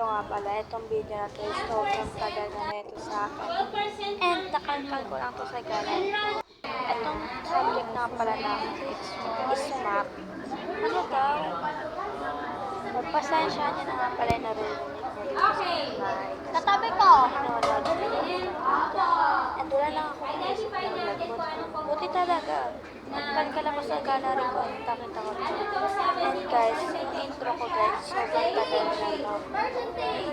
So nga pala, itong video na to is sobrang tagal na nito sa akin. And nakalpan ko lang to sa galan ko. Itong subject na pala namin is map. Ano daw? Magpasensya niyo na nga pala yung naririnig ko dito sa bahay. Katabi ko! Nanonood ko dito. And wala lang ako naisip na vlog. Buti talaga. Nagkalkal ako sa gallery ko. Nakita ko ito. And guys, yung intro ko guys, sobrang tagal na to.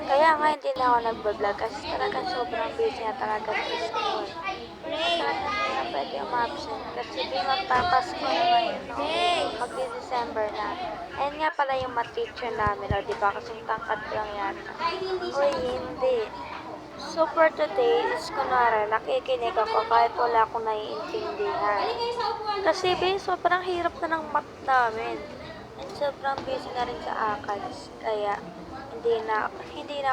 Kaya nga hindi na ako nag-vlog kasi talagang sobrang busy na talaga sa school. Talagang hindi na pwede umabsent kasi magpapasko na ngayon. No? Magdi-December na. And nga pala yung teacher namin, o diba? Kasing tangkad ko lang yata. Uy, hindi. So for today is kunwari, nakikinig ako kahit wala akong naiintindihan. Kasi sobrang hirap na ng math namin. And sobrang busy na rin sa ACADS. Kaya hindi na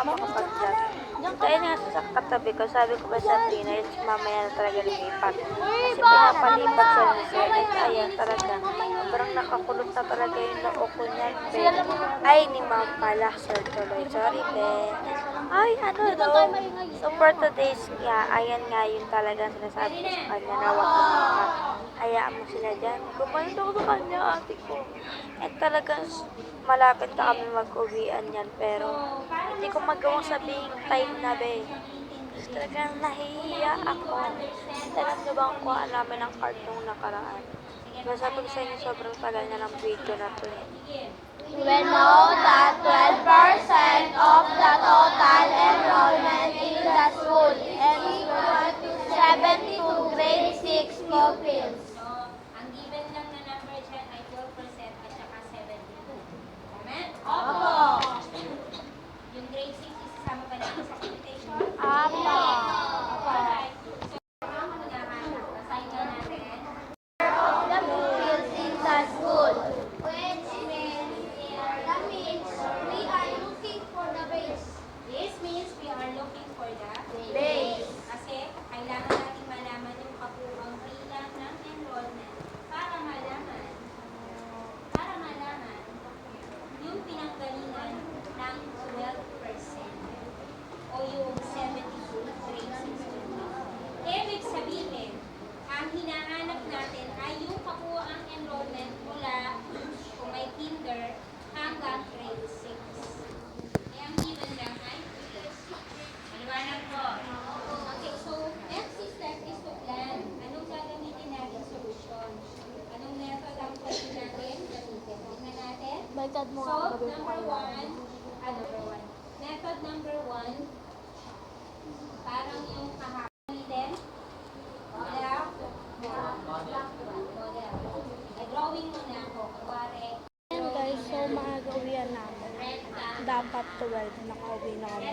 ako makapag-vlog. Dahil nga sa katabi ko, sabi ko ba sa Trina, yun si mamaya na talaga lumipat. Kasi pinapalipat siya ni Sir. At ayan talaga, sobrang nakakulot na talaga yung noo ko niyan. Ay, ni Ma'am pala, Sir tuloy. Sorry, be. Ay, ano daw? So for today's nga, ayan nga yun talaga sinasabi ko sa kanya na wag mo hayaan mo sila dyan. Kumalit ako sa kanya, ate ko. At talagang malapit na kami mag-uwian yan, pero hindi ko magawang sabihin time na, be. Kasi talagang nahihiya ako. Alam nyo bang kuhaan namin ng card nung nakaraan? Diba sabi ko sa inyo, sobrang tagal na ng video na to eh. We know that 12% of the total enrollment in the school and 72 grade 6 pupils. Ang given lang na number dyan ay 12% at saka 72. Tama? Opo. Yung grade 6 isasama pa natin sa computation? Opo. Alright. So, ang hinahanap, assign na natin. The pupils in the school. Which means, that means we are looking for the base. This means we are looking for the Base. Kasi kailangan natin malaman yung kabuuang bilang ng enrollment para malaman yung pinanggalingan ng 12% o yung 72 grade 6 students. Ibig sabihin, ang hinahanap natin ay yung kabuuang enrollment mula kung may kinder hanggang grade 6. Eh, ang given lang ay maliwanag po. Okay, so next step is to plan. Anong gagamitin natin solution? Anong method ang pwede natin gamitin? Tingnan natin. Baliktad mo So, ang number one. Method number one, parang yung kahapon din. Model. Drawing muna ako. Kuwari, And guys, so maaga uwian namin. Dapat 12 nakauwi na kami.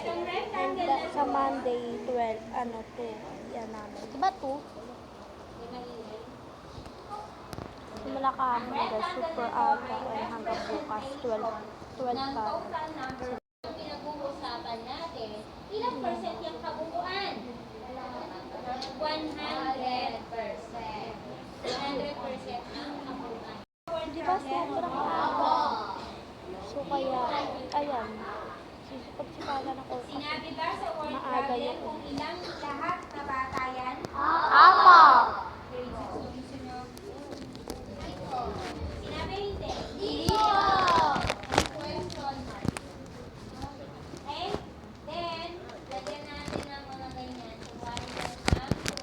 And sa Monday 12, 2, yan namin. Diba 2? may maingay. Simula kahapon guys, super aga. Ay hanggang bukas, 12 Ng pa. total number yung pinag-uusapan natin, ilang percent yung kabuuan? 100%. 100% ang kabuuan. Diba sobrang aga? So kaya, ayan. Pagsipalan ako. Sinabi ba sa word Maaga problem yun. kung ilang lahat na bata yan? Opo. Grade 6 solution nyo. Sinabi hindi. Dito. Question mark. Okay? Then, lagyan natin ng mga ganyan. So, 1 ang 12%.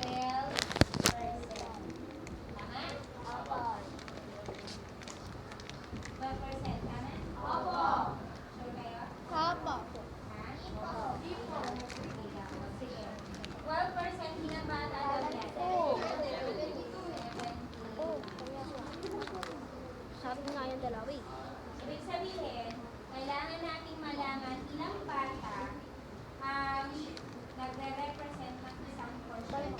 Tama? Opo. 12%. Tama? Opo. Sure kayo? Opo. Ha? Sige. 12% hinabata daw yan. Sabi nga yung dalawa eh. Ibig sabihin, kailangan nating malaman ilang bata ang nagre-represent ng isang portion.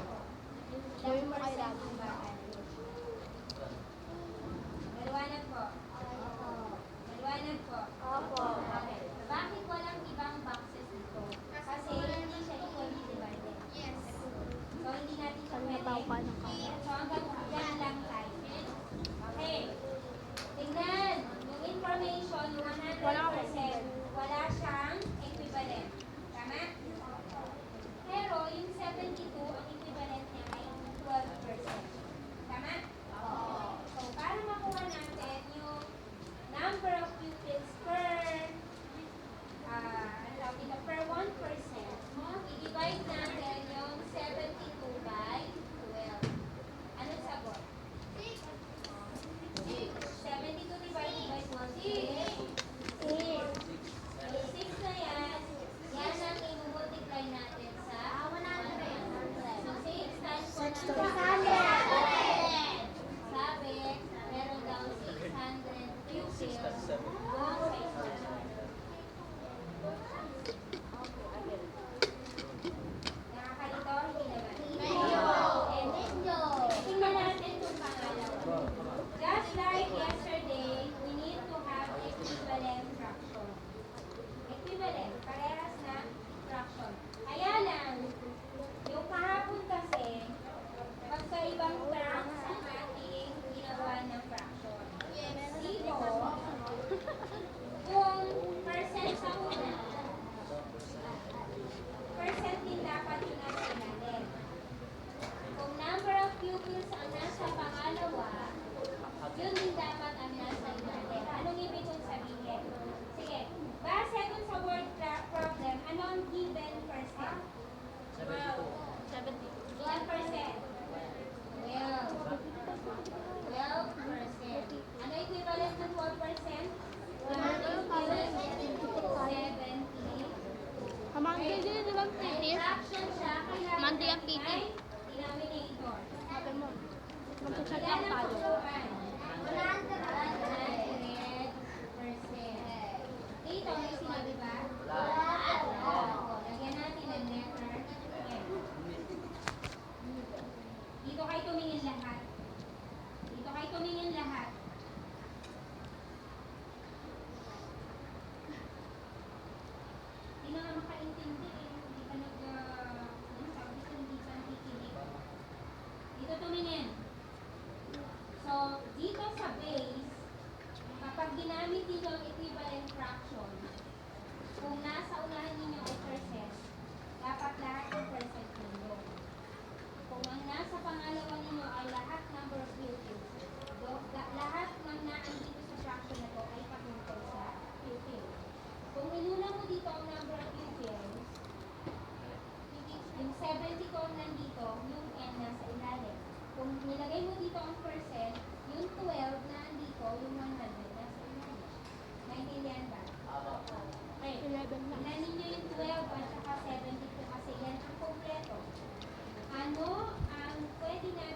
Ilang percent ang bata. Maliwanag po. Maliwanag po. Opo. Okay. Bakit walang ibang boxes dito? Kasi hindi siya equally divided. Yes. So, hindi natin siya pwede. So, hanggang dyan lang tayo. Okay. Tingnan. Yung information, 100%, wala siyang equivalent. Mag-chat Ilan lang ang tayo. pupuan? 100%. 100%. Dito, may sinabi ba? Wala. Lagyan natin ng letter M. Dito kayo tumingin lahat. Dito kayo tumingin lahat. Hindi na nga makaintindi eh. Hindi ka sabi ko, hindi ka nakikinig. Dito tumingin. So, dito sa base, kapag ginamit ninyo ang equivalent fraction, kung nasa unahan ninyo ay percent, dapat lahat ng percent ninyo. Kung ang nasa pangalawa ninyo ay lahat number of pupils, lahat ng naandito sa fraction na to ay patungkol sa pupil. Kung inuna mo dito ang number of pupils, yung 70 ko nandito, yung n nasa ilalim. Kung nilagay mo dito ang percent, yung 12 na andito, yung 100 nasa ilalim. Naintindihan ba? Okay. 11 lang. Tingnan ninyo yung 12 at saka 72 kasi yan ang kompleto. Ano ang pwede na